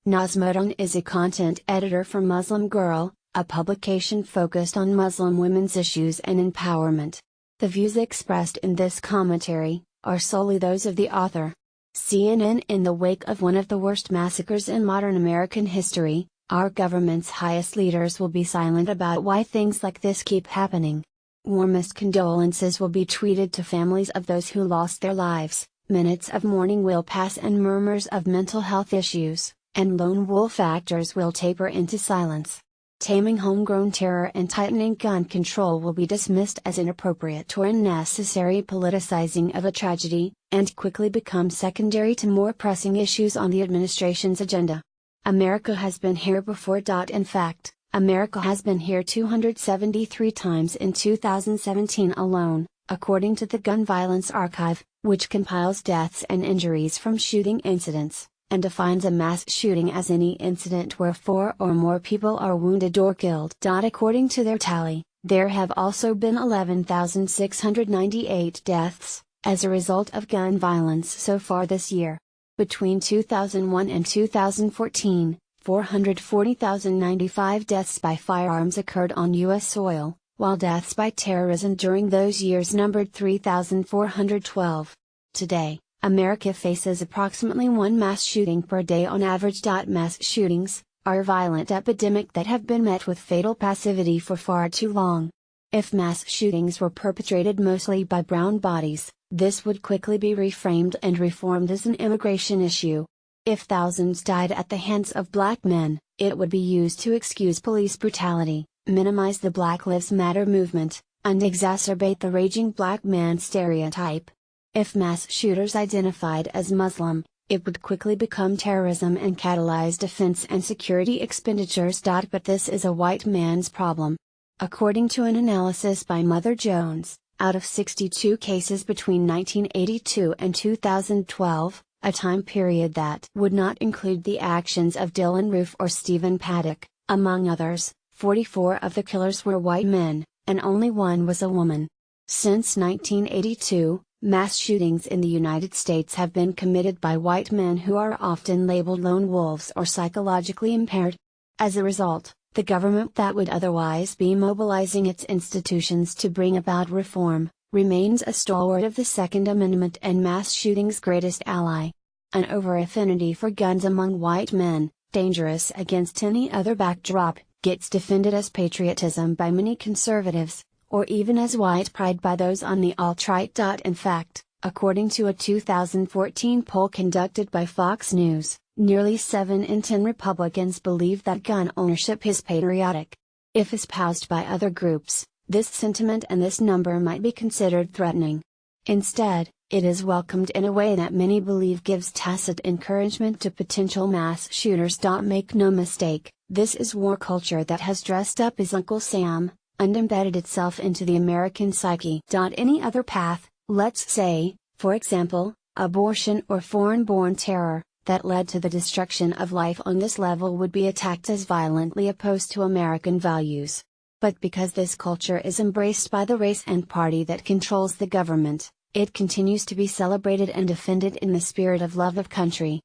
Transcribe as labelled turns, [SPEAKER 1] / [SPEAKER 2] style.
[SPEAKER 1] Nazmudin is a content editor for Muslim Girl, a publication focused on Muslim women's issues and empowerment. The views expressed in this commentary are solely those of the author. CNN. In the wake of one of the worst massacres in modern American history, our government's highest leaders will be silent about why things like this keep happening. Warmest condolences will be tweeted to families of those who lost their lives, minutes of mourning will pass and murmurs of mental health issues, and lone wolf actors will taper into silence. Taming homegrown terror and tightening gun control will be dismissed as inappropriate or unnecessary politicizing of a tragedy, and quickly become secondary to more pressing issues on the administration's agenda. America has been here before. In fact, America has been here 273 times in 2017 alone, according to the Gun Violence Archive, which compiles deaths and injuries from shooting incidents, and defines a mass shooting as any incident where 4 or more people are wounded or killed. According to their tally, there have also been 11,698 deaths, as a result of gun violence so far this year. Between 2001 and 2014, 440,095 deaths by firearms occurred on U.S. soil, while deaths by terrorism during those years numbered 3,412. Today, America faces approximately one mass shooting per day on average. Mass shootings are a violent epidemic that have been met with fatal passivity for far too long. If mass shootings were perpetrated mostly by brown bodies, this would quickly be reframed and reformed as an immigration issue. If thousands died at the hands of black men, it would be used to excuse police brutality, minimize the Black Lives Matter movement, and exacerbate the raging black man stereotype. If mass shooters identified as Muslim, it would quickly become terrorism and catalyze defense and security expenditures. But this is a white man's problem. According to an analysis by Mother Jones, out of 62 cases between 1982 and 2012, a time period that would not include the actions of Dylan Roof or Stephen Paddock, among others, 44 of the killers were white men, and only one was a woman. Since 1982, mass shootings in the United States have been committed by white men who are often labeled lone wolves or psychologically impaired. As a result, the government that would otherwise be mobilizing its institutions to bring about reform, remains a stalwart of the Second Amendment and mass shootings' greatest ally. An over-affinity for guns among white men, dangerous against any other backdrop, gets defended as patriotism by many conservatives, or even as white pride by those on the alt-right. In fact, according to a 2014 poll conducted by Fox News, nearly 7 in 10 Republicans believe that gun ownership is patriotic. If espoused by other groups, this sentiment and this number might be considered threatening. Instead, it is welcomed in a way that many believe gives tacit encouragement to potential mass shooters. Make no mistake, this is war culture that has dressed up as Uncle Sam, and embedded itself into the American psyche. Any other path, let's say, for example, abortion or foreign-born terror, that led to the destruction of life on this level would be attacked as violently opposed to American values. But because this culture is embraced by the race and party that controls the government, it continues to be celebrated and defended in the spirit of love of country.